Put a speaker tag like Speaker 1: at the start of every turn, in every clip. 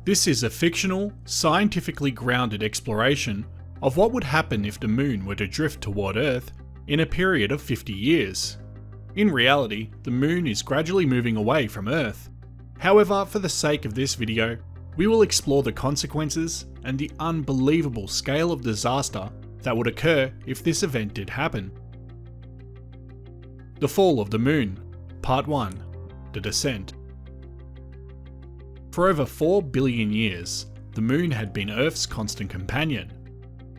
Speaker 1: This is a fictional, scientifically grounded exploration of what would happen if the moon were to drift toward Earth in a period of 50 years. In reality, the moon is gradually moving away from Earth. However, for the sake of this video, we will explore the consequences and the unbelievable scale of disaster that would occur if this event did happen. The Fall of the Moon, Part 1, The Descent. For over 4 billion years, the moon had been Earth's constant companion.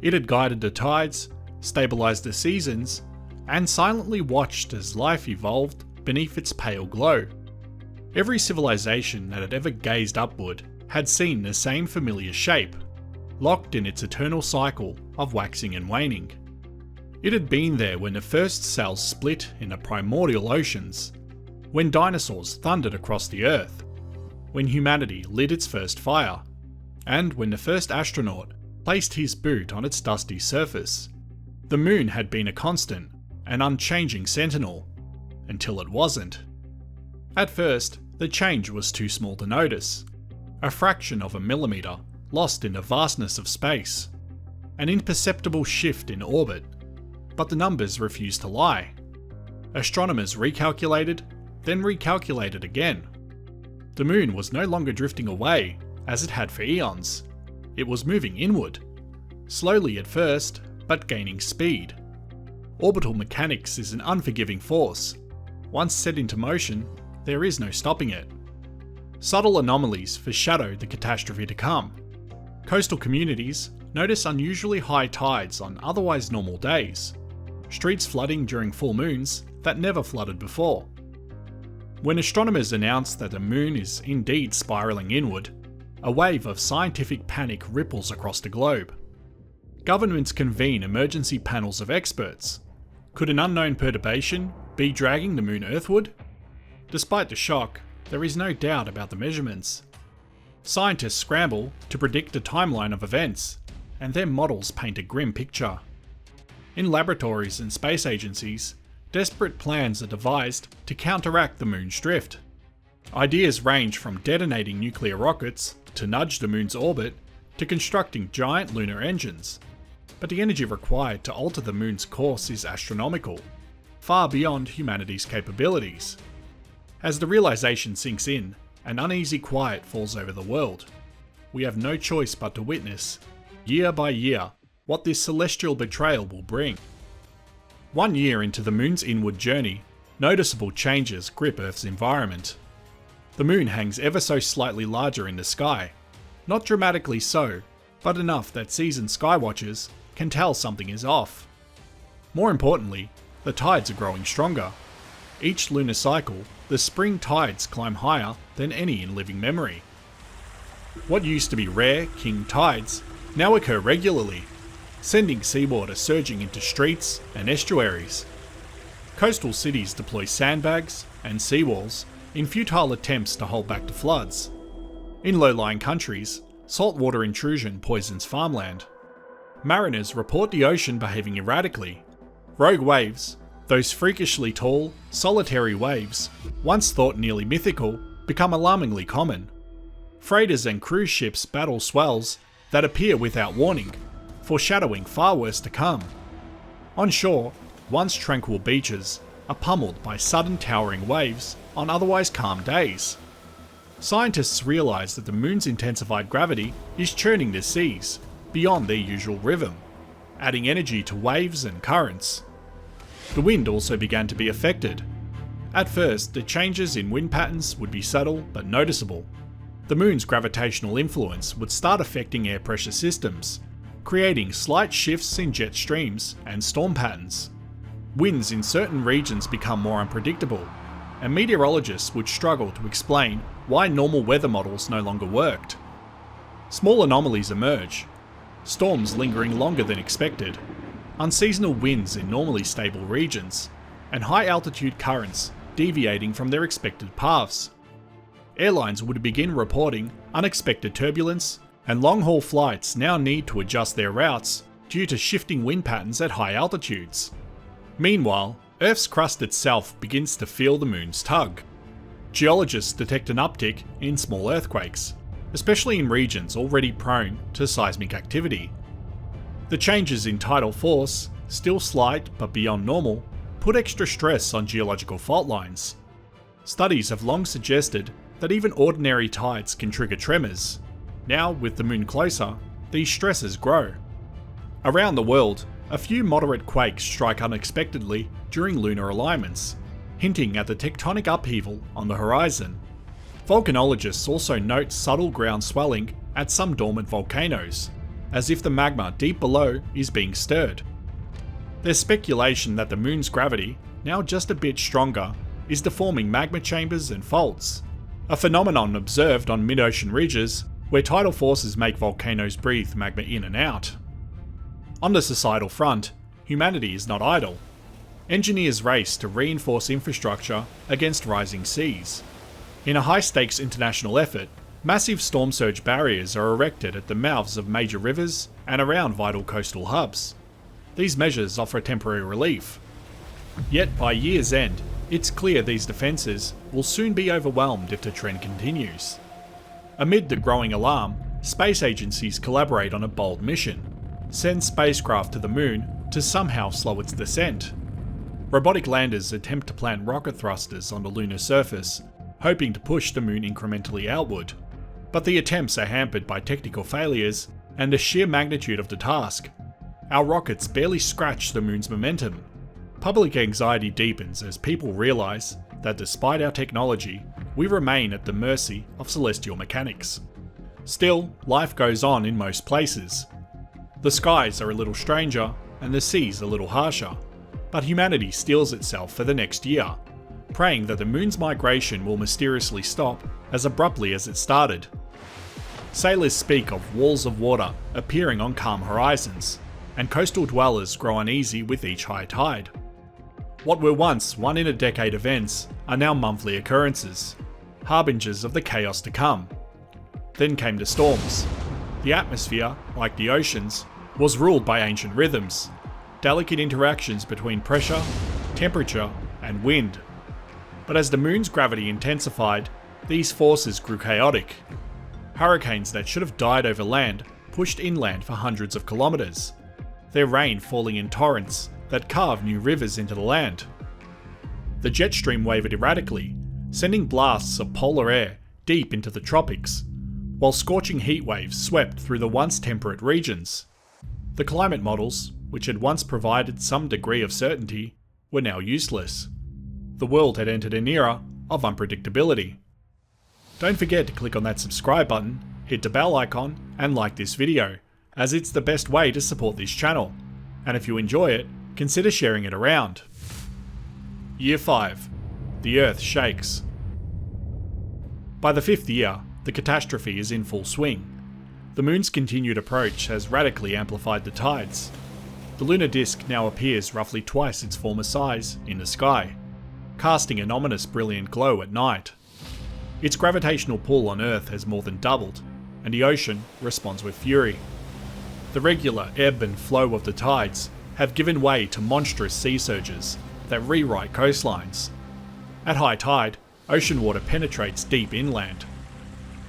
Speaker 1: It had guided the tides, stabilised the seasons, and silently watched as life evolved beneath its pale glow. Every civilization that had ever gazed upward had seen the same familiar shape, locked in its eternal cycle of waxing and waning. It had been there when the first cells split in the primordial oceans, when dinosaurs thundered across the Earth, when humanity lit its first fire, and when the first astronaut placed his boot on its dusty surface. The moon had been a constant, an unchanging sentinel, until it wasn't. At first, the change was too small to notice, a fraction of a millimetre lost in the vastness of space, an imperceptible shift in orbit, but the numbers refused to lie. Astronomers recalculated, then recalculated again. The moon was no longer drifting away, as it had for eons. It was moving inward, slowly at first, but gaining speed. Orbital mechanics is an unforgiving force. Once set into motion, there is no stopping it. Subtle anomalies foreshadow the catastrophe to come. Coastal communities notice unusually high tides on otherwise normal days, streets flooding during full moons that never flooded before. When astronomers announce that the moon is indeed spiralling inward, a wave of scientific panic ripples across the globe. Governments convene emergency panels of experts. Could an unknown perturbation be dragging the moon earthward? Despite the shock, there is no doubt about the measurements. Scientists scramble to predict the timeline of events, and their models paint a grim picture. In laboratories and space agencies, desperate plans are devised to counteract the moon's drift. Ideas range from detonating nuclear rockets to nudge the moon's orbit to constructing giant lunar engines. But the energy required to alter the moon's course is astronomical, far beyond humanity's capabilities. As the realization sinks in, an uneasy quiet falls over the world. We have no choice but to witness, year by year, what this celestial betrayal will bring. 1 year into the moon's inward journey, noticeable changes grip Earth's environment. The moon hangs ever so slightly larger in the sky, not dramatically so, but enough that seasoned skywatchers can tell something is off. More importantly, the tides are growing stronger. Each lunar cycle, the spring tides climb higher than any in living memory. What used to be rare king tides now occur regularly, sending seawater surging into streets and estuaries. Coastal cities deploy sandbags and seawalls in futile attempts to hold back the floods. In low-lying countries, saltwater intrusion poisons farmland. Mariners report the ocean behaving erratically. Rogue waves, those freakishly tall, solitary waves, once thought nearly mythical, become alarmingly common. Freighters and cruise ships battle swells that appear without warning, foreshadowing far worse to come. On shore, once tranquil beaches are pummeled by sudden towering waves on otherwise calm days. Scientists realise that the moon's intensified gravity is churning the seas beyond their usual rhythm, adding energy to waves and currents. The wind also began to be affected. At first, the changes in wind patterns would be subtle but noticeable. The moon's gravitational influence would start affecting air pressure systems, creating slight shifts in jet streams and storm patterns. Winds in certain regions become more unpredictable, and meteorologists would struggle to explain why normal weather models no longer worked. Small anomalies emerge, storms lingering longer than expected, unseasonal winds in normally stable regions, and high-altitude currents deviating from their expected paths. Airlines would begin reporting unexpected turbulence, and long-haul flights now need to adjust their routes due to shifting wind patterns at high altitudes. Meanwhile, Earth's crust itself begins to feel the moon's tug. Geologists detect an uptick in small earthquakes, especially in regions already prone to seismic activity. The changes in tidal force, still slight but beyond normal, put extra stress on geological fault lines. Studies have long suggested that even ordinary tides can trigger tremors. Now, with the moon closer, these stresses grow. Around the world, a few moderate quakes strike unexpectedly during lunar alignments, hinting at the tectonic upheaval on the horizon. Volcanologists also note subtle ground swelling at some dormant volcanoes, as if the magma deep below is being stirred. There's speculation that the moon's gravity, now just a bit stronger, is deforming magma chambers and faults, a phenomenon observed on mid-ocean ridges where tidal forces make volcanoes breathe magma in and out. On the societal front, humanity is not idle. Engineers race to reinforce infrastructure against rising seas. In a high-stakes international effort, massive storm surge barriers are erected at the mouths of major rivers and around vital coastal hubs. These measures offer temporary relief. Yet by year's end, it's clear these defences will soon be overwhelmed if the trend continues. Amid the growing alarm, space agencies collaborate on a bold mission: send spacecraft to the moon to somehow slow its descent. Robotic landers attempt to plant rocket thrusters on the lunar surface, hoping to push the moon incrementally outward. But the attempts are hampered by technical failures and the sheer magnitude of the task. Our rockets barely scratch the moon's momentum. Public anxiety deepens as people realise that despite our technology, we remain at the mercy of celestial mechanics. Still, life goes on in most places. The skies are a little stranger, and the seas a little harsher, but humanity steels itself for the next year, praying that the moon's migration will mysteriously stop as abruptly as it started. Sailors speak of walls of water appearing on calm horizons, and coastal dwellers grow uneasy with each high tide. What were once one-in-a-decade events are now monthly occurrences, harbingers of the chaos to come. Then came the storms. The atmosphere, like the oceans, was ruled by ancient rhythms, delicate interactions between pressure, temperature, and wind. But as the moon's gravity intensified, these forces grew chaotic. Hurricanes that should have died over land pushed inland for hundreds of kilometres, their rain falling in torrents that carved new rivers into the land. The jet stream wavered erratically, sending blasts of polar air deep into the tropics, while scorching heat waves swept through the once temperate regions. The climate models, which had once provided some degree of certainty, were now useless. The world had entered an era of unpredictability. Don't forget to click on that subscribe button, hit the bell icon, and like this video, as it's the best way to support this channel. And if you enjoy it, consider sharing it around. Year 5. The Earth shakes. By the 5th year, the catastrophe is in full swing. The moon's continued approach has radically amplified the tides. The lunar disk now appears roughly twice its former size in the sky, casting an ominous brilliant glow at night. Its gravitational pull on Earth has more than doubled, and the ocean responds with fury. The regular ebb and flow of the tides have given way to monstrous sea surges that rewrite coastlines. At high tide, ocean water penetrates deep inland.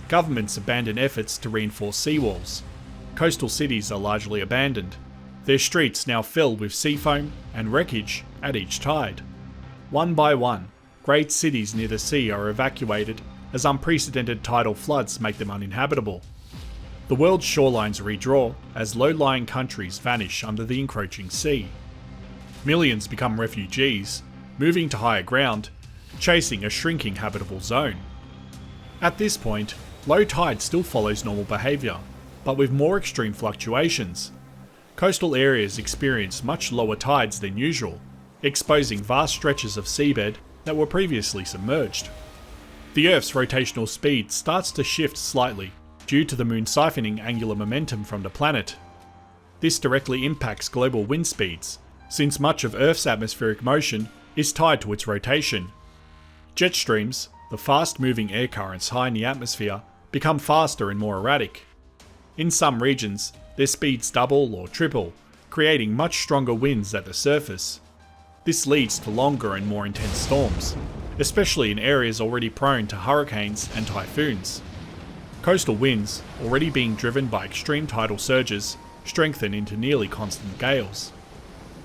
Speaker 1: Governments abandon efforts to reinforce seawalls. Coastal cities are largely abandoned, their streets now filled with sea foam and wreckage at each tide. One by one, great cities near the sea are evacuated as unprecedented tidal floods make them uninhabitable. The world's shorelines redraw as low-lying countries vanish under the encroaching sea. Millions become refugees, moving to higher ground, chasing a shrinking habitable zone. At this point, low tide still follows normal behaviour, but with more extreme fluctuations. Coastal areas experience much lower tides than usual, exposing vast stretches of seabed that were previously submerged. The Earth's rotational speed starts to shift slightly due to the moon siphoning angular momentum from the planet. This directly impacts global wind speeds, since much of Earth's atmospheric motion is tied to its rotation. Jet streams, the fast-moving air currents high in the atmosphere, become faster and more erratic. In some regions, their speeds double or triple, creating much stronger winds at the surface. This leads to longer and more intense storms, especially in areas already prone to hurricanes and typhoons. Coastal winds, already being driven by extreme tidal surges, strengthen into nearly constant gales.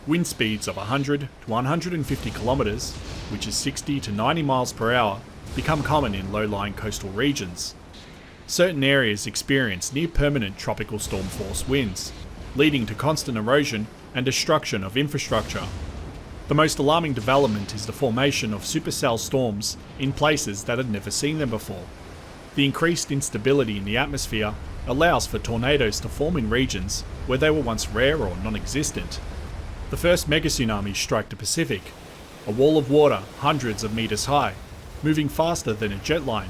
Speaker 1: Wind speeds of 100 to 150 kilometers, which is 60 to 90 miles per hour, become common in low-lying coastal regions. Certain areas experience near-permanent tropical storm force winds, leading to constant erosion and destruction of infrastructure. The most alarming development is the formation of supercell storms in places that had never seen them before. The increased instability in the atmosphere allows for tornadoes to form in regions where they were once rare or non-existent. The first mega-tsunamis strike the Pacific, a wall of water hundreds of meters high, moving faster than a jet line.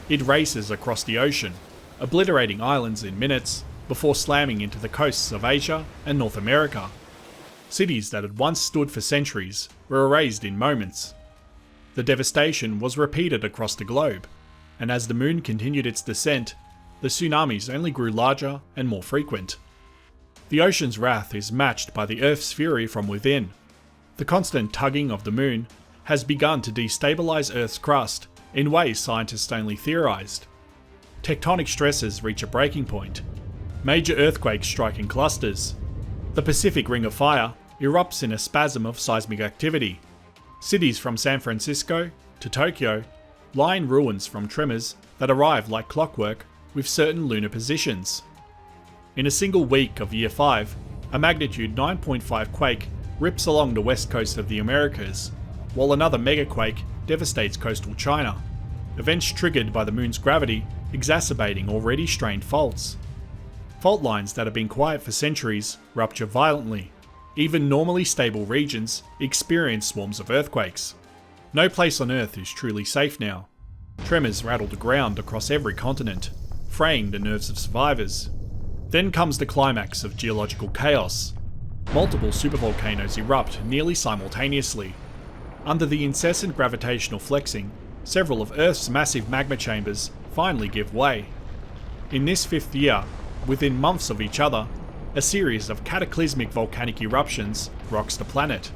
Speaker 1: It races across the ocean, obliterating islands in minutes before slamming into the coasts of Asia and North America. Cities that had once stood for centuries were erased in moments. The devastation was repeated across the globe, and as the moon continued its descent, the tsunamis only grew larger and more frequent. The ocean's wrath is matched by the Earth's fury from within. The constant tugging of the moon has begun to destabilize Earth's crust in ways scientists only theorized. Tectonic stresses reach a breaking point. Major earthquakes strike in clusters. The Pacific Ring of Fire erupts in a spasm of seismic activity. Cities from San Francisco to Tokyo lie in ruins from tremors that arrive like clockwork with certain lunar positions. In a single week of Year 5, a magnitude 9.5 quake rips along the west coast of the Americas, while another megaquake devastates coastal China, events triggered by the moon's gravity exacerbating already strained faults. Fault lines that have been quiet for centuries rupture violently. Even normally stable regions experience swarms of earthquakes. No place on Earth is truly safe now. Tremors rattle the ground across every continent, fraying the nerves of survivors. Then comes the climax of geological chaos. Multiple supervolcanoes erupt nearly simultaneously. Under the incessant gravitational flexing, several of Earth's massive magma chambers finally give way. In this fifth year, within months of each other, a series of cataclysmic volcanic eruptions rocks the planet.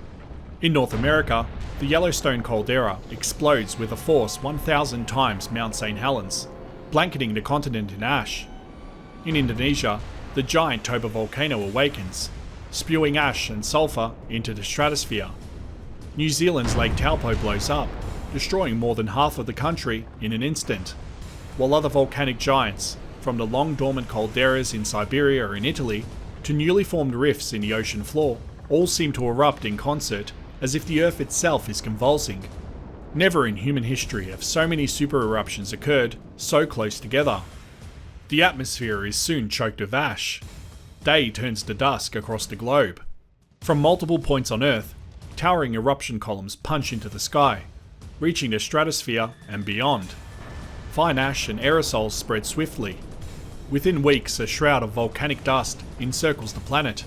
Speaker 1: In North America, the Yellowstone caldera explodes with a force 1,000 times Mount St. Helens, blanketing the continent in ash. In Indonesia, the giant Toba volcano awakens, spewing ash and sulfur into the stratosphere. New Zealand's Lake Taupo blows up, destroying more than half of the country in an instant, while other volcanic giants, from the long dormant calderas in Siberia and Italy to newly formed rifts in the ocean floor, all seem to erupt in concert as if the Earth itself is convulsing. Never in human history have so many super eruptions occurred so close together. The atmosphere is soon choked with ash. Day turns to dusk across the globe. From multiple points on Earth, towering eruption columns punch into the sky, reaching the stratosphere and beyond. Fine ash and aerosols spread swiftly. Within weeks, a shroud of volcanic dust encircles the planet.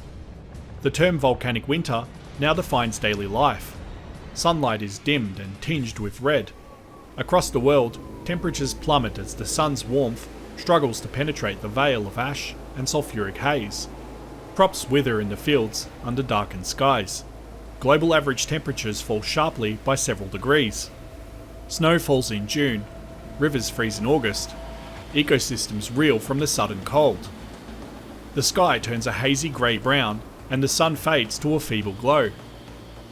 Speaker 1: The term volcanic winter now defines daily life. Sunlight is dimmed and tinged with red. Across the world, temperatures plummet as the sun's warmth struggles to penetrate the veil of ash and sulfuric haze. Crops wither in the fields under darkened skies. Global average temperatures fall sharply by several degrees. Snow falls in June, rivers freeze in August. Ecosystems reel from the sudden cold. The sky turns a hazy grey-brown and the sun fades to a feeble glow.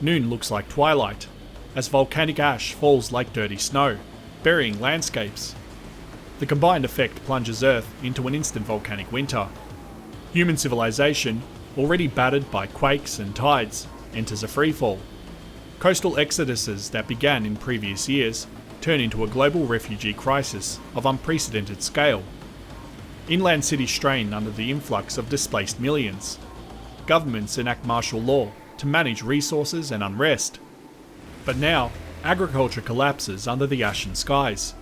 Speaker 1: Noon looks like twilight, as volcanic ash falls like dirty snow, burying landscapes. The combined effect plunges Earth into an instant volcanic winter. Human civilization, already battered by quakes and tides, enters a freefall. Coastal exoduses that began in previous years turn into a global refugee crisis of unprecedented scale. Inland cities strain under the influx of displaced millions. Governments enact martial law to manage resources and unrest. But now, agriculture collapses under the ashen skies.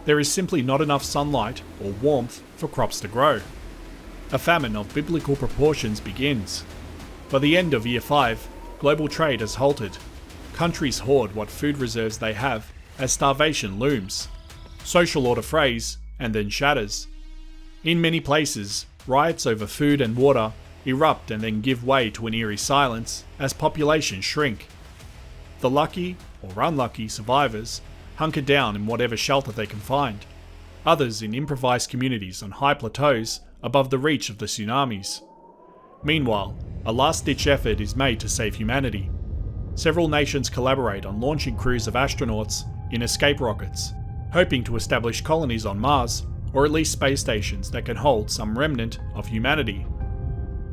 Speaker 1: There is simply not enough sunlight or warmth for crops to grow. A famine of biblical proportions begins. By the end of Year 5, global trade has halted. Countries hoard what food reserves they have as starvation looms. Social order frays and then shatters. In many places, riots over food and water erupt and then give way to an eerie silence as populations shrink. The lucky or unlucky survivors hunker down in whatever shelter they can find. others in improvised communities on high plateaus above the reach of the tsunamis. Meanwhile, a last-ditch effort is made to save humanity. Several nations collaborate on launching crews of astronauts in escape rockets, hoping to establish colonies on Mars, or at least space stations that can hold some remnant of humanity.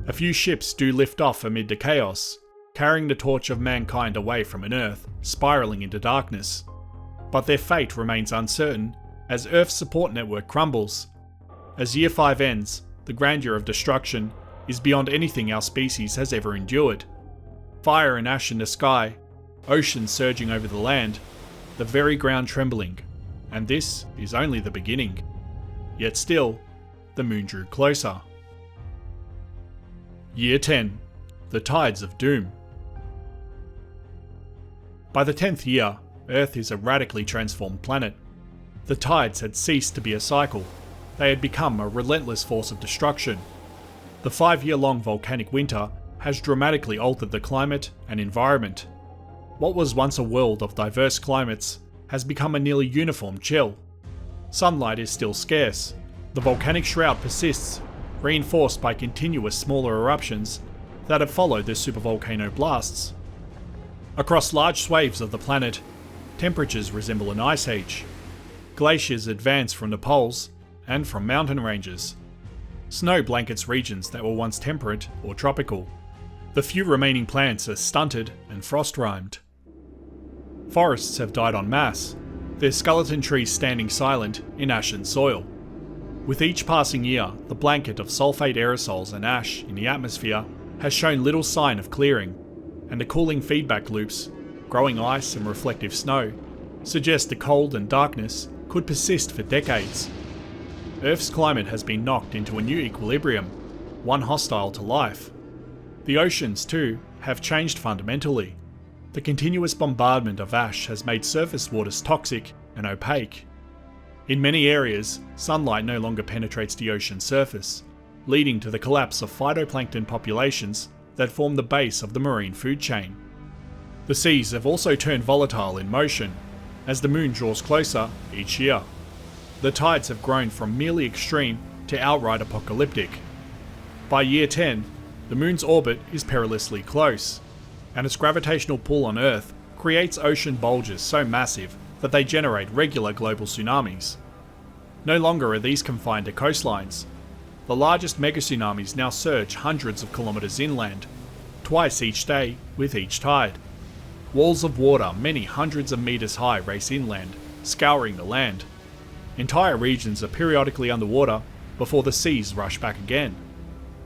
Speaker 1: A few ships do lift off amid the chaos, carrying the torch of mankind away from an Earth spiralling into darkness. But their fate remains uncertain as Earth's support network crumbles. As Year 5 ends, the grandeur of destruction is beyond anything our species has ever endured. Fire and ash in the sky, oceans surging over the land, the very ground trembling, and this is only the beginning. Yet still, the moon drew closer. Year 10. The Tides of Doom. By the 10th year, Earth is a radically transformed planet. The tides had ceased to be a cycle. They had become a relentless force of destruction. The 5-year-long volcanic winter has dramatically altered the climate and environment. What was once a world of diverse climates has become a nearly uniform chill. Sunlight is still scarce. The volcanic shroud persists, reinforced by continuous smaller eruptions that have followed the supervolcano blasts. Across large swathes of the planet, temperatures resemble an ice age. Glaciers advance from the poles and from mountain ranges. Snow blankets regions that were once temperate or tropical. The few remaining plants are stunted and frost-rimed. Forests have died en masse, their skeleton trees standing silent in ashen soil. With each passing year, the blanket of sulfate aerosols and ash in the atmosphere has shown little sign of clearing, and the cooling feedback loops, growing ice and reflective snow, suggest the cold and darkness could persist for decades. Earth's climate has been knocked into a new equilibrium, one hostile to life. The oceans, too, have changed fundamentally. The continuous bombardment of ash has made surface waters toxic and opaque. In many areas, sunlight no longer penetrates the ocean surface, leading to the collapse of phytoplankton populations that form the base of the marine food chain. The seas have also turned volatile in motion, as the moon draws closer each year. The tides have grown from merely extreme to outright apocalyptic. By year 10, the moon's orbit is perilously close, and its gravitational pull on Earth creates ocean bulges so massive that they generate regular global tsunamis. No longer are these confined to coastlines. The largest mega-tsunamis now surge hundreds of kilometers inland, twice each day with each tide. Walls of water many hundreds of meters high race inland, scouring the land. Entire regions are periodically underwater before the seas rush back again.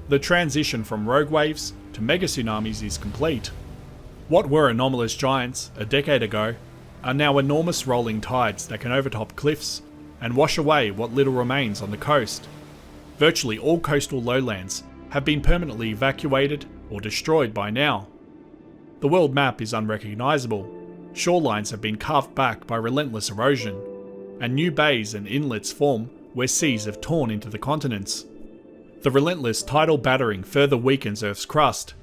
Speaker 1: The transition from rogue waves to mega-tsunamis is complete. What were anomalous giants a decade ago are now enormous rolling tides that can overtop cliffs and wash away what little remains on the coast. Virtually all coastal lowlands have been permanently evacuated or destroyed by now. The world map is unrecognisable. Shorelines have been carved back by relentless erosion, and new bays and inlets form where seas have torn into the continents. The relentless tidal battering further weakens Earth's crust.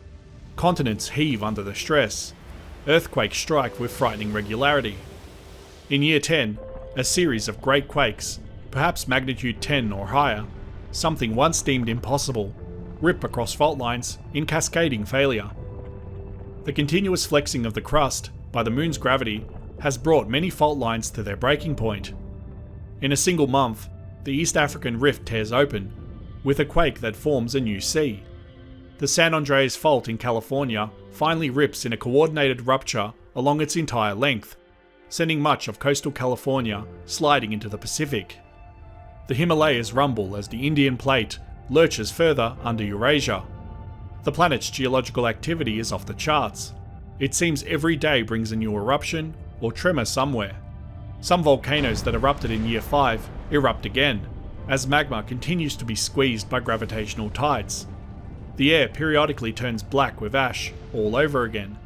Speaker 1: Continents heave under the stress. Earthquakes strike with frightening regularity. In year 10, a series of great quakes, perhaps magnitude 10 or higher, something once deemed impossible, rip across fault lines in cascading failure. The continuous flexing of the crust by the moon's gravity has brought many fault lines to their breaking point. In a single month, the East African rift tears open, with a quake that forms a new sea. The San Andreas Fault in California finally rips in a coordinated rupture along its entire length, sending much of coastal California sliding into the Pacific. The Himalayas rumble as the Indian Plate lurches further under Eurasia. The planet's geological activity is off the charts. It seems every day brings a new eruption or tremor somewhere. Some volcanoes that erupted in year 5 erupt again, as magma continues to be squeezed by gravitational tides. The air periodically turns black with ash all over again,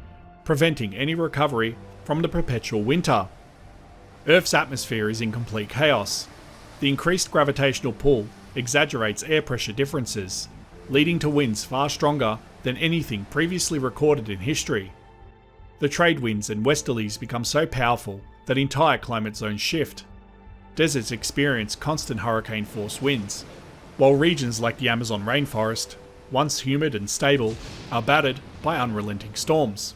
Speaker 1: preventing any recovery from the perpetual winter. Earth's atmosphere is in complete chaos. The increased gravitational pull exaggerates air pressure differences, leading to winds far stronger than anything previously recorded in history. The trade winds and westerlies become so powerful that entire climate zones shift. deserts experience constant hurricane-force winds, while regions like the Amazon rainforest, once humid and stable, are battered by unrelenting storms.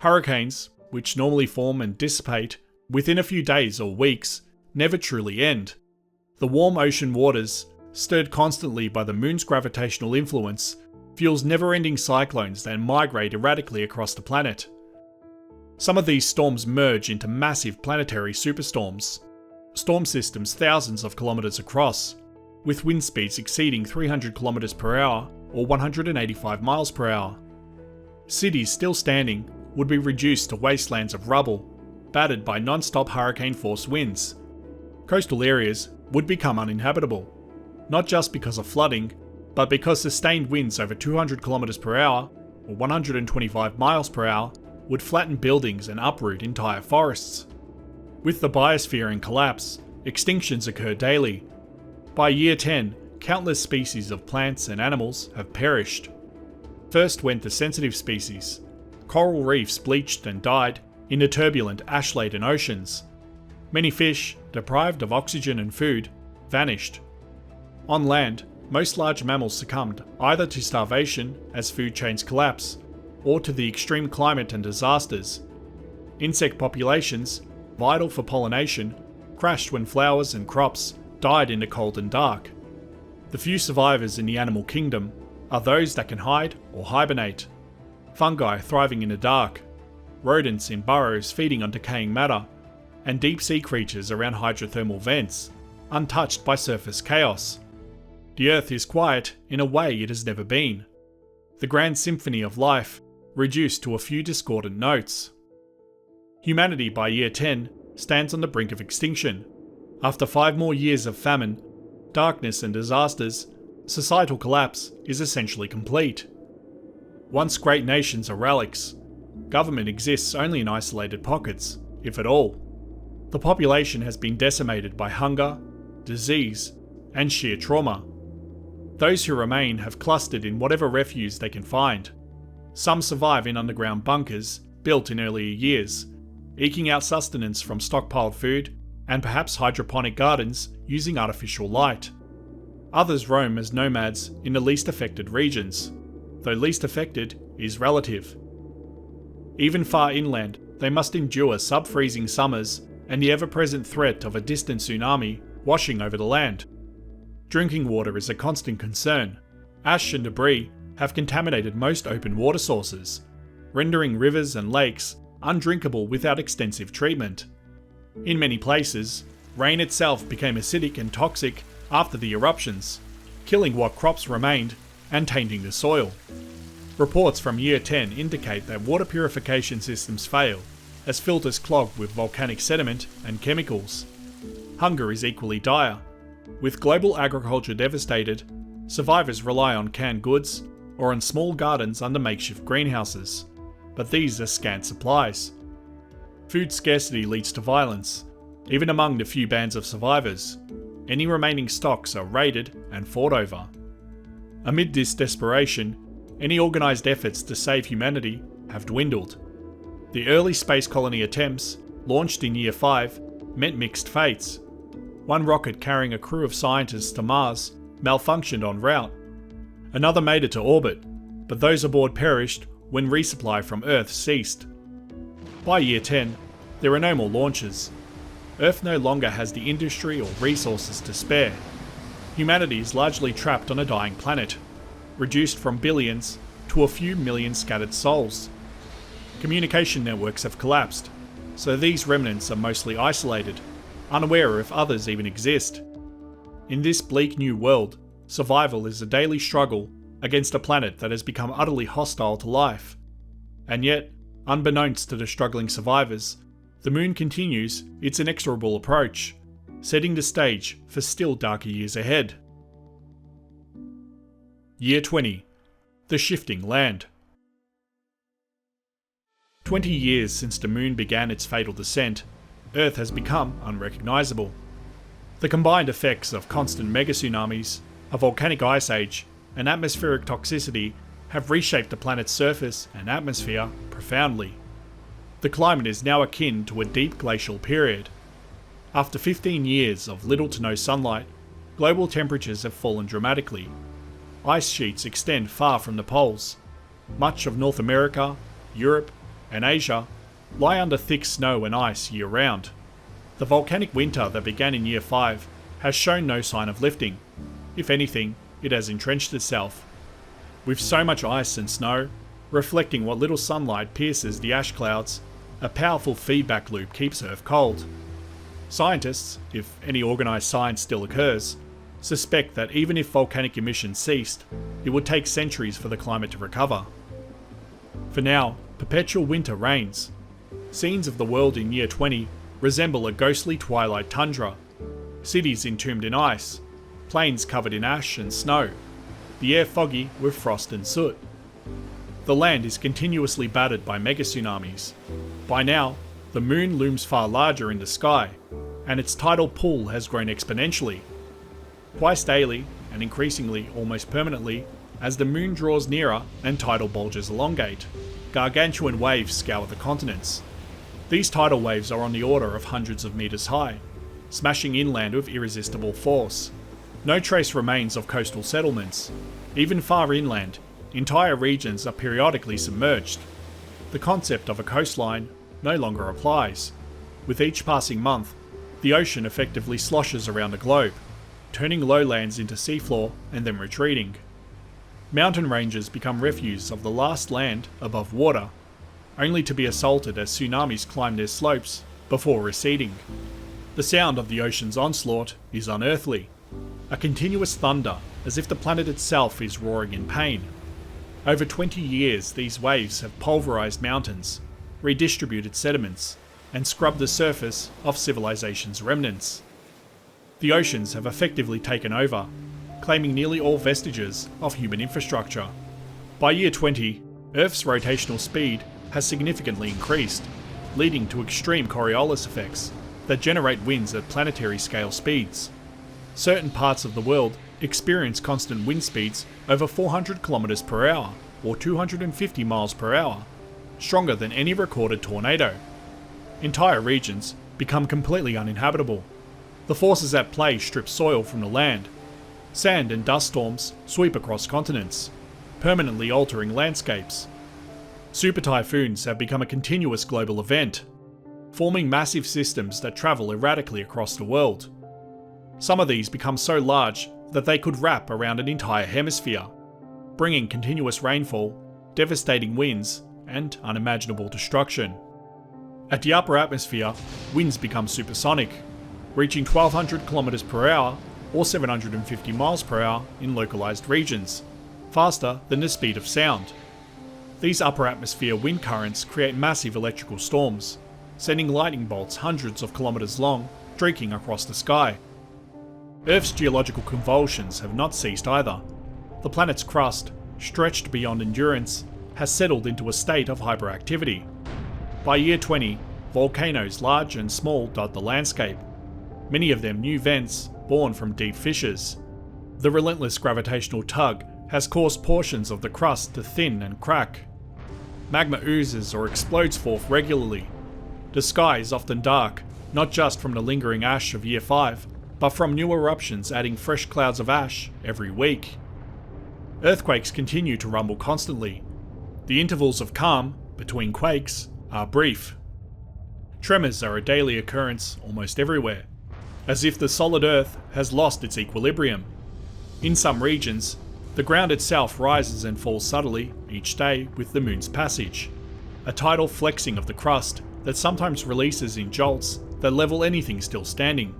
Speaker 1: Hurricanes, which normally form and dissipate within a few days or weeks, never truly end. The warm ocean waters, stirred constantly by the moon's gravitational influence, fuels never-ending cyclones that migrate erratically across the planet. Some of these storms merge into massive planetary superstorms, storm systems thousands of kilometers across, with wind speeds exceeding 300 kilometers per hour or 185 miles per hour. Cities still standing would be reduced to wastelands of rubble, battered by non-stop hurricane-force winds. Coastal areas would become uninhabitable, not just because of flooding, but because sustained winds over 200 kilometers per hour or 125 miles per hour would flatten buildings and uproot entire forests. With the biosphere in collapse, extinctions occur daily. By year 10, countless species of plants and animals have perished. First went the sensitive species. Coral reefs bleached and died in the turbulent ash-laden oceans. Many fish, deprived of oxygen and food, vanished. On land, most large mammals succumbed either to starvation as food chains collapse, or to the extreme climate and disasters. Insect populations, vital for pollination, crashed when flowers and crops died in the cold and dark. The few survivors in the animal kingdom are those that can hide or hibernate. Fungi thriving in the dark, rodents in burrows feeding on decaying matter, and deep-sea creatures around hydrothermal vents, untouched by surface chaos. The Earth is quiet in a way it has never been. The grand symphony of life reduced to a few discordant notes. Humanity by year 10 stands on the brink of extinction. After 5 more years of famine, darkness and disasters, societal collapse is essentially complete. Once great nations are relics, government exists only in isolated pockets, if at all. The population has been decimated by hunger, disease, and sheer trauma. Those who remain have clustered in whatever refuse they can find. Some survive in underground bunkers built in earlier years, eking out sustenance from stockpiled food and perhaps hydroponic gardens using artificial light. Others roam as nomads in the least affected regions, though least affected is relative. Even far inland, they must endure sub-freezing summers and the ever-present threat of a distant tsunami washing over the land. Drinking water is a constant concern. Ash and debris have contaminated most open water sources, rendering rivers and lakes undrinkable without extensive treatment. In many places, rain itself became acidic and toxic after the eruptions, killing what crops remained and tainting the soil. Reports from year 10 indicate that water purification systems fail, as filters clog with volcanic sediment and chemicals. Hunger is equally dire. With global agriculture devastated, survivors rely on canned goods or on small gardens under makeshift greenhouses, but these are scant supplies. Food scarcity leads to violence, even among the few bands of survivors. Any remaining stocks are raided and fought over. Amid this desperation, any organised efforts to save humanity have dwindled. The early space colony attempts, launched in year 5, met mixed fates. One rocket carrying a crew of scientists to Mars malfunctioned en route. Another made it to orbit, but those aboard perished when resupply from Earth ceased. By year 10, there are no more launches. Earth no longer has the industry or resources to spare. Humanity is largely trapped on a dying planet, reduced from billions to a few million scattered souls. Communication networks have collapsed, so these remnants are mostly isolated, unaware if others even exist. In this bleak new world, survival is a daily struggle against a planet that has become utterly hostile to life. And yet, unbeknownst to the struggling survivors, the moon continues its inexorable approach, setting the stage for still darker years ahead. Year 20. The Shifting Land. 20 years since the moon began its fatal descent, Earth has become unrecognisable. The combined effects of constant mega-tsunamis, a volcanic ice age, and atmospheric toxicity have reshaped the planet's surface and atmosphere profoundly. The climate is now akin to a deep glacial period. After 15 years of little to no sunlight, global temperatures have fallen dramatically. Ice sheets extend far from the poles. Much of North America, Europe, and Asia lie under thick snow and ice year-round. The volcanic winter that began in Year 5 has shown no sign of lifting. If anything, it has entrenched itself. With so much ice and snow, reflecting what little sunlight pierces the ash clouds, a powerful feedback loop keeps Earth cold. Scientists, if any organised science still occurs, suspect that even if volcanic emissions ceased, it would take centuries for the climate to recover. For now, perpetual winter reigns. Scenes of the world in Year 20 resemble a ghostly twilight tundra. Cities entombed in ice, plains covered in ash and snow, the air foggy with frost and soot. The land is continuously battered by mega-tsunamis. By now, the moon looms far larger in the sky, and its tidal pull has grown exponentially. Twice daily, and increasingly almost permanently, as the moon draws nearer and tidal bulges elongate, gargantuan waves scour the continents. These tidal waves are on the order of hundreds of metres high, smashing inland with irresistible force. No trace remains of coastal settlements. Even far inland, entire regions are periodically submerged. The concept of a coastline no longer applies. With each passing month, the ocean effectively sloshes around the globe, turning lowlands into seafloor and then retreating. Mountain ranges become refuse of the last land above water, only to be assaulted as tsunamis climb their slopes before receding. The sound of the ocean's onslaught is unearthly, a continuous thunder as if the planet itself is roaring in pain. Over 20 years, these waves have pulverized mountains, redistributed sediments, and scrubbed the surface of civilization's remnants. The oceans have effectively taken over, claiming nearly all vestiges of human infrastructure. By Year 20, Earth's rotational speed has significantly increased, leading to extreme Coriolis effects that generate winds at planetary scale speeds. Certain parts of the world experience constant wind speeds over 400 km per hour or 250 miles per hour, stronger than any recorded tornado. Entire regions become completely uninhabitable. The forces at play strip soil from the land. Sand and dust storms sweep across continents, permanently altering landscapes. Super typhoons have become a continuous global event, forming massive systems that travel erratically across the world. Some of these become so large that they could wrap around an entire hemisphere, bringing continuous rainfall, devastating winds, and unimaginable destruction. At the upper atmosphere, winds become supersonic, reaching 1200 km per hour or 750 miles per hour in localized regions, faster than the speed of sound. These upper atmosphere wind currents create massive electrical storms, sending lightning bolts hundreds of kilometers long streaking across the sky. Earth's geological convulsions have not ceased either. The planet's crust, stretched beyond endurance, has settled into a state of hyperactivity. By Year 20, volcanoes large and small dot the landscape, many of them new vents born from deep fissures. The relentless gravitational tug has caused portions of the crust to thin and crack. Magma oozes or explodes forth regularly. The sky is often dark, not just from the lingering ash of Year 5, but from new eruptions adding fresh clouds of ash every week. Earthquakes continue to rumble constantly. The intervals of calm between quakes are brief. Tremors are a daily occurrence almost everywhere, as if the solid Earth has lost its equilibrium. In some regions, the ground itself rises and falls subtly each day with the moon's passage, a tidal flexing of the crust that sometimes releases in jolts that level anything still standing.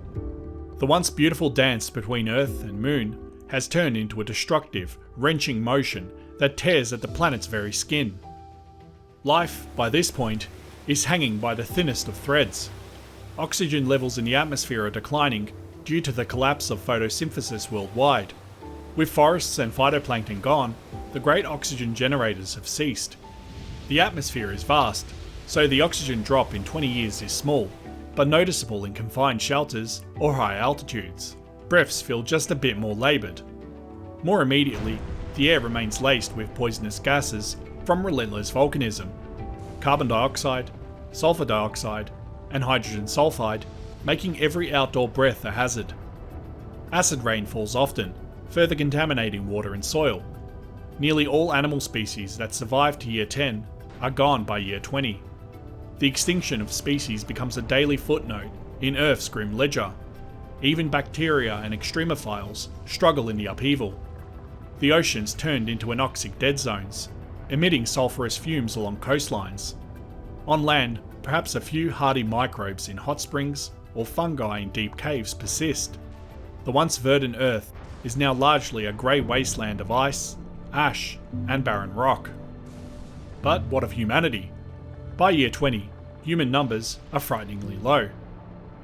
Speaker 1: The once beautiful dance between Earth and Moon has turned into a destructive, wrenching motion that tears at the planet's very skin. Life, by this point, is hanging by the thinnest of threads. Oxygen levels in the atmosphere are declining due to the collapse of photosynthesis worldwide. With forests and phytoplankton gone, the great oxygen generators have ceased. The atmosphere is vast, so the oxygen drop in 20 years is small, but noticeable in confined shelters or high altitudes. Breaths feel just a bit more laboured. More immediately, the air remains laced with poisonous gases from relentless volcanism. Carbon dioxide, sulfur dioxide, and hydrogen sulfide making every outdoor breath a hazard. Acid rain falls often, further contaminating water and soil. Nearly all animal species that survive to year 10 are gone by year 20. The extinction of species becomes a daily footnote in Earth's grim ledger. Even bacteria and extremophiles struggle in the upheaval. The oceans turned into anoxic dead zones, emitting sulphurous fumes along coastlines. On land, perhaps a few hardy microbes in hot springs or fungi in deep caves persist. The once verdant Earth is now largely a grey wasteland of ice, ash, and barren rock. But what of humanity? By year 20, human numbers are frighteningly low.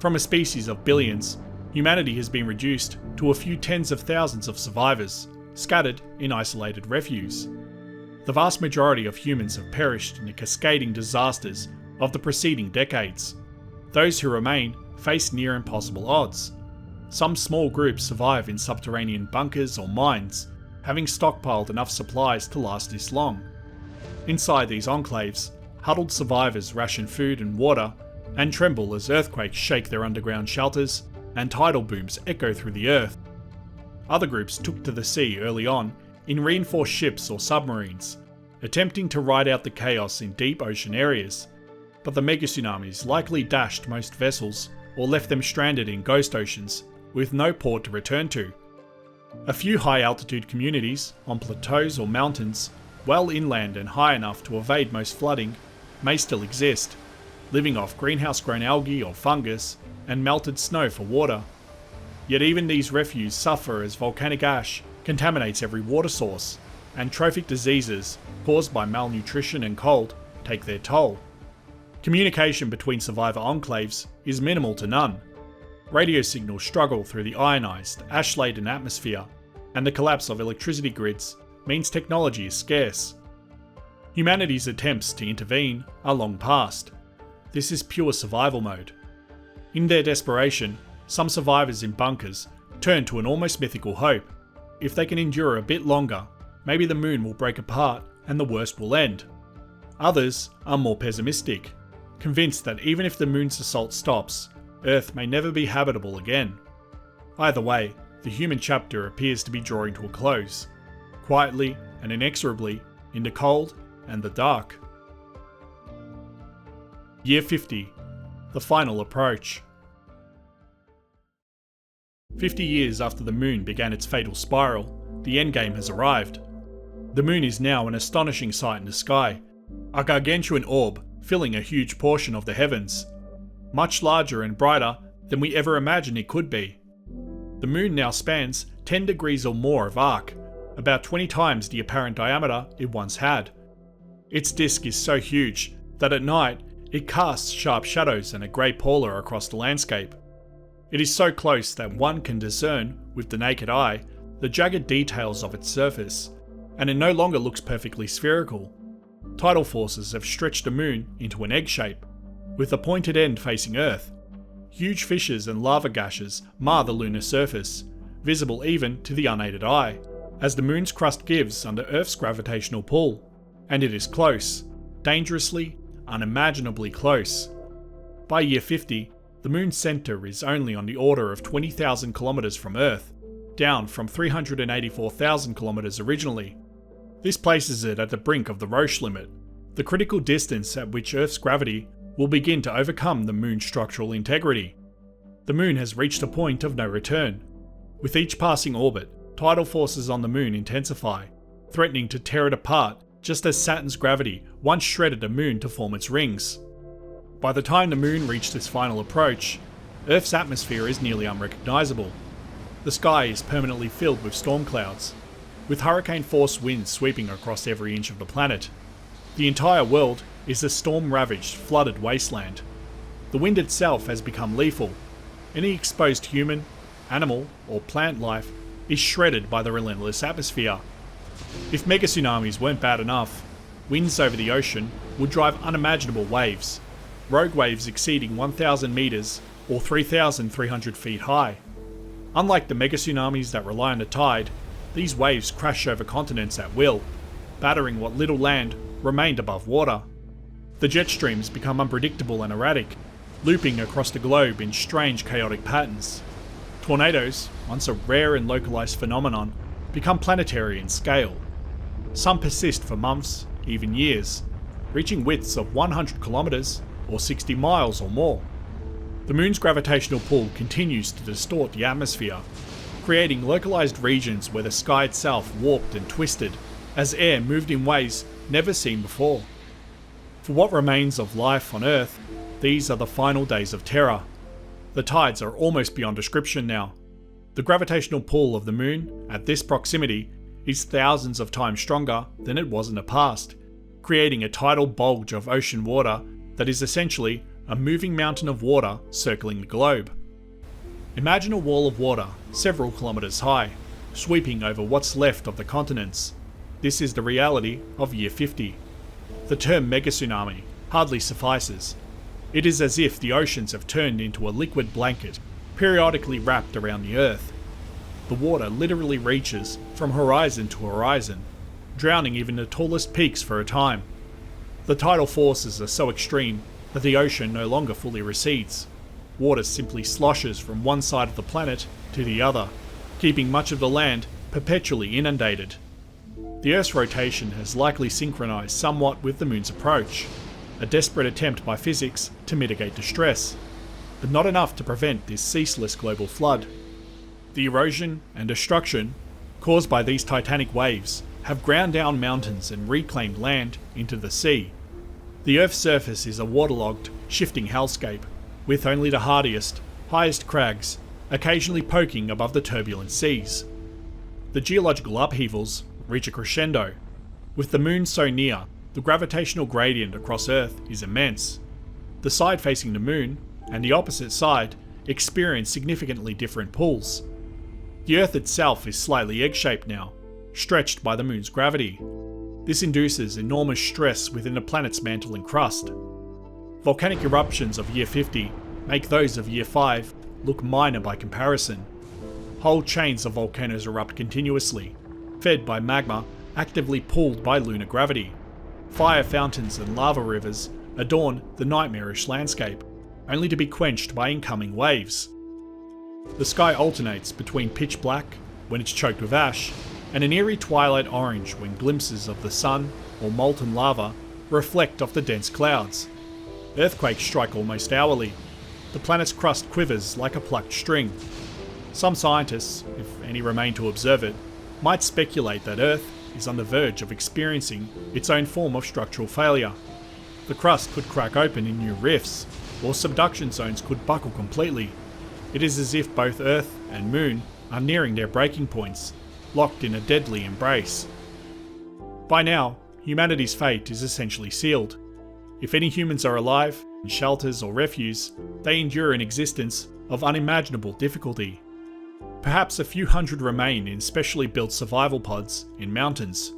Speaker 1: From a species of billions, humanity has been reduced to a few tens of thousands of survivors, scattered in isolated refuse. The vast majority of humans have perished in the cascading disasters of the preceding decades. Those who remain face near impossible odds. Some small groups survive in subterranean bunkers or mines, having stockpiled enough supplies to last this long. Inside these enclaves, huddled survivors ration food and water and tremble as earthquakes shake their underground shelters and tidal booms echo through the earth. Other groups took to the sea early on in reinforced ships or submarines, attempting to ride out the chaos in deep ocean areas, but the mega-tsunamis likely dashed most vessels or left them stranded in ghost oceans with no port to return to. A few high-altitude communities on plateaus or mountains, well inland and high enough to evade most flooding, may still exist, living off greenhouse-grown algae or fungus and melted snow for water. Yet even these refuges suffer as volcanic ash contaminates every water source, and trophic diseases caused by malnutrition and cold take their toll. Communication between survivor enclaves is minimal to none. Radio signals struggle through the ionized, ash-laden atmosphere, and the collapse of electricity grids means technology is scarce. Humanity's attempts to intervene are long past. This is pure survival mode. In their desperation, some survivors in bunkers turn to an almost mythical hope. If they can endure a bit longer, maybe the moon will break apart and the worst will end. Others are more pessimistic, convinced that even if the moon's assault stops, Earth may never be habitable again. Either way, the human chapter appears to be drawing to a close, quietly and inexorably in the cold and the dark. Year 50, the final approach. 50 years after the moon began its fatal spiral, the endgame has arrived. The moon is now an astonishing sight in the sky, a gargantuan orb filling a huge portion of the heavens, much larger and brighter than we ever imagined it could be. The moon now spans 10 degrees or more of arc, about 20 times the apparent diameter it once had. Its disk is so huge that at night it casts sharp shadows and a grey pallor across the landscape. It is so close that one can discern, with the naked eye, the jagged details of its surface, and it no longer looks perfectly spherical. Tidal forces have stretched the moon into an egg shape, with the pointed end facing Earth. Huge fissures and lava gashes mar the lunar surface, visible even to the unaided eye, as the moon's crust gives under Earth's gravitational pull. And it is close, dangerously, unimaginably close. By year 50, the moon's centre is only on the order of 20,000 kilometres from Earth, down from 384,000 kilometres originally. This places it at the brink of the Roche limit, the critical distance at which Earth's gravity will begin to overcome the moon's structural integrity. The moon has reached a point of no return. With each passing orbit, tidal forces on the moon intensify, threatening to tear it apart just as Saturn's gravity once shredded the moon to form its rings. By the time the moon reached its final approach, Earth's atmosphere is nearly unrecognisable. The sky is permanently filled with storm clouds, with hurricane-force winds sweeping across every inch of the planet. The entire world is a storm-ravaged, flooded wasteland. The wind itself has become lethal. Any exposed human, animal, or plant life is shredded by the relentless atmosphere. If mega-tsunamis weren't bad enough, winds over the ocean would drive unimaginable waves, rogue waves exceeding 1,000 metres or 3,300 feet high. Unlike the mega-tsunamis that rely on the tide, these waves crash over continents at will, battering what little land remained above water. The jet streams become unpredictable and erratic, looping across the globe in strange chaotic patterns. Tornadoes, once a rare and localized phenomenon, become planetary in scale. Some persist for months, even years, reaching widths of 100 kilometers or 60 miles or more. The moon's gravitational pull continues to distort the atmosphere, creating localized regions where the sky itself warped and twisted as air moved in ways never seen before. For what remains of life on Earth, these are the final days of terror. The tides are almost beyond description now. The gravitational pull of the moon at this proximity is thousands of times stronger than it was in the past, creating a tidal bulge of ocean water that is essentially a moving mountain of water circling the globe. Imagine a wall of water several kilometers high, sweeping over what's left of the continents. This is the reality of year 50. The term Mega-tsunami hardly suffices. It is as if the oceans have turned into a liquid blanket, periodically wrapped around the Earth. The water literally reaches from horizon to horizon, drowning even the tallest peaks for a time. The tidal forces are so extreme that the ocean no longer fully recedes. Water simply sloshes from one side of the planet to the other, keeping much of the land perpetually inundated. The Earth's rotation has likely synchronized somewhat with the moon's approach, a desperate attempt by physics to mitigate distress, but not enough to prevent this ceaseless global flood. The erosion and destruction caused by these titanic waves have ground down mountains and reclaimed land into the sea. The Earth's surface is a waterlogged, shifting hellscape, with only the hardiest, highest crags occasionally poking above the turbulent seas. The geological upheavals reach a crescendo. With the moon so near, the gravitational gradient across Earth is immense. The side facing the moon and the opposite side experience significantly different pulls. The Earth itself is slightly egg-shaped now, stretched by the moon's gravity. This induces enormous stress within the planet's mantle and crust. Volcanic eruptions of year 50 make those of year 5 look minor by comparison. Whole chains of volcanoes erupt continuously, fed by magma actively pulled by lunar gravity. Fire fountains and lava rivers adorn the nightmarish landscape, only to be quenched by incoming waves. The sky alternates between pitch black, when it's choked with ash, and an eerie twilight orange when glimpses of the sun or molten lava reflect off the dense clouds. Earthquakes strike almost hourly. The planet's crust quivers like a plucked string. Some scientists, if any remain to observe it, might speculate that Earth is on the verge of experiencing its own form of structural failure. The crust could crack open in new rifts, or subduction zones could buckle completely. It is as if both Earth and Moon are nearing their breaking points, locked in a deadly embrace. By now, humanity's fate is essentially sealed. If any humans are alive, in shelters or refuse, they endure an existence of unimaginable difficulty. Perhaps a few hundred remain in specially built survival pods in mountains,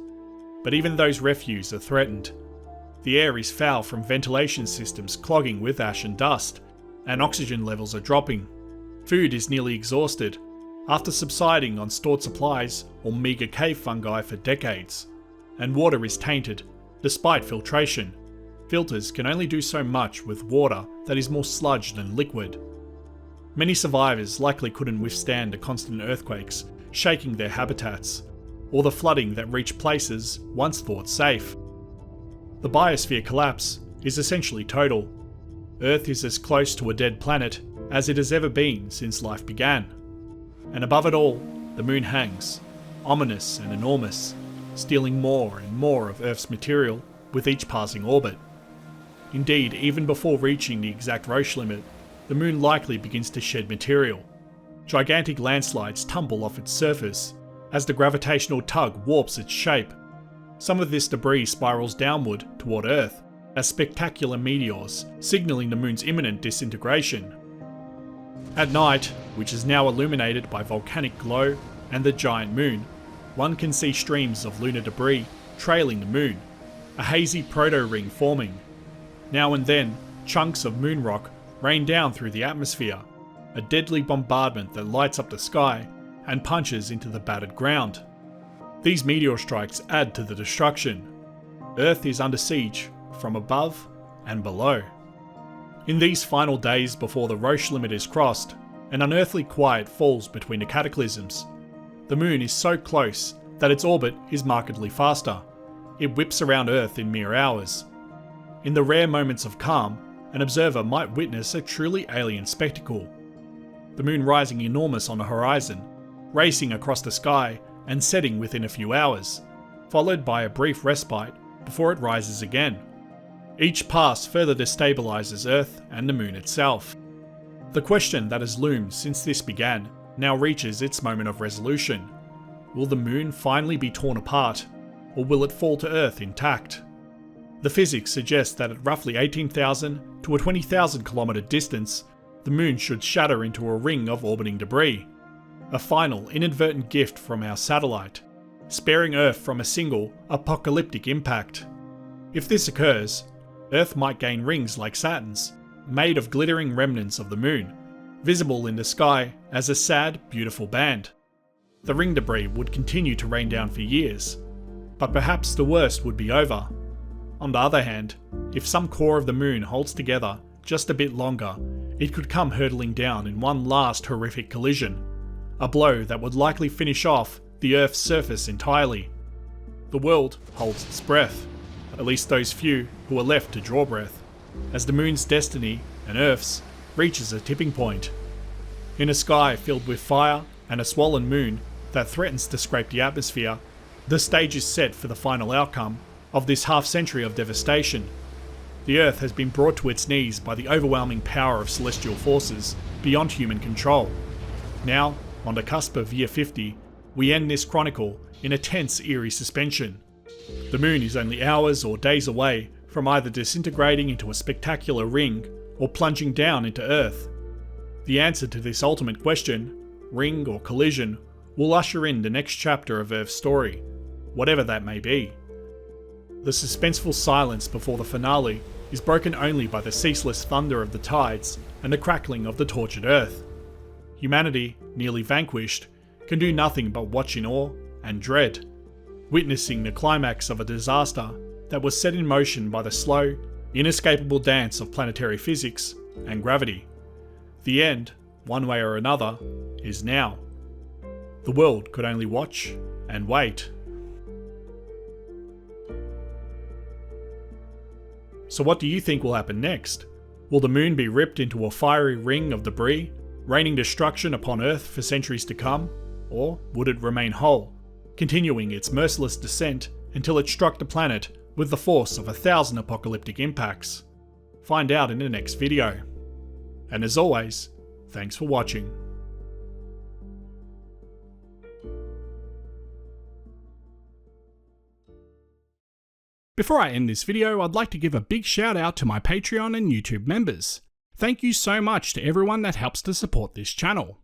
Speaker 1: but even those refuse are threatened. The air is foul from ventilation systems clogging with ash and dust, and oxygen levels are dropping. Food is nearly exhausted, after subsiding on stored supplies or meagre cave fungi for decades, and water is tainted, despite filtration. Filters can only do so much with water that is more sludge than liquid. Many survivors likely couldn't withstand the constant earthquakes shaking their habitats, or the flooding that reached places once thought safe. The Biosphere Collapse is essentially total. Earth is as close to a dead planet as it has ever been since life began. And above it all, the moon hangs, ominous and enormous, stealing more and more of Earth's material with each passing orbit. Indeed, even before reaching the exact Roche limit, the moon likely begins to shed material. Gigantic landslides tumble off its surface as the gravitational tug warps its shape. Some of this debris spirals downward toward Earth as spectacular meteors, signalling the moon's imminent disintegration. At night, which is now illuminated by volcanic glow and the giant moon, one can see streams of lunar debris trailing the moon, a hazy proto-ring forming. Now and then, chunks of moon rock rain down through the atmosphere, a deadly bombardment that lights up the sky and punches into the battered ground. These meteor strikes add to the destruction. Earth is under siege from above and below. In these final days before the Roche limit is crossed, an unearthly quiet falls between the cataclysms. The moon is so close that its orbit is markedly faster. It whips around Earth in mere hours. In the rare moments of calm, an observer might witness a truly alien spectacle. The moon rising enormous on the horizon, racing across the sky and setting within a few hours, followed by a brief respite before it rises again. Each pass further destabilizes Earth and the moon itself. The question that has loomed since this began now reaches its moment of resolution. Will the moon finally be torn apart, or will it fall to Earth intact? The physics suggests that at roughly 18,000 to a 20,000 kilometer distance, the moon should shatter into a ring of orbiting debris. A final inadvertent gift from our satellite, sparing Earth from a single apocalyptic impact. If this occurs, Earth might gain rings like Saturn's, made of glittering remnants of the moon, visible in the sky as a sad, beautiful band. The ring debris would continue to rain down for years, but perhaps the worst would be over. On the other hand, if some core of the moon holds together just a bit longer, it could come hurtling down in one last horrific collision, a blow that would likely finish off the Earth's surface entirely. The world holds its breath, at least those few who are left to draw breath, as the moon's destiny, and Earth's, reaches a tipping point. In a sky filled with fire and a swollen moon that threatens to scrape the atmosphere, the stage is set for the final outcome of this half-century of devastation. The Earth has been brought to its knees by the overwhelming power of celestial forces beyond human control. Now, on the cusp of year 50, we end this chronicle in a tense, eerie suspension. The moon is only hours or days away from either disintegrating into a spectacular ring or plunging down into Earth. The answer to this ultimate question, ring or collision, will usher in the next chapter of Earth's story, whatever that may be. The suspenseful silence before the finale is broken only by the ceaseless thunder of the tides and the crackling of the tortured Earth. Humanity, nearly vanquished, can do nothing but watch in awe and dread, witnessing the climax of a disaster that was set in motion by the slow, inescapable dance of planetary physics and gravity. The end, one way or another, is now. The world could only watch and wait. So what do you think will happen next? Will the moon be ripped into a fiery ring of debris, raining destruction upon Earth for centuries to come? Or would it remain whole, continuing its merciless descent until it struck the planet with the force of 1,000 apocalyptic impacts? Find out in the next video. And as always, thanks for watching. Before I end this video, I'd like to give a big shout out to my Patreon and YouTube members. Thank you so much to everyone that helps to support this channel.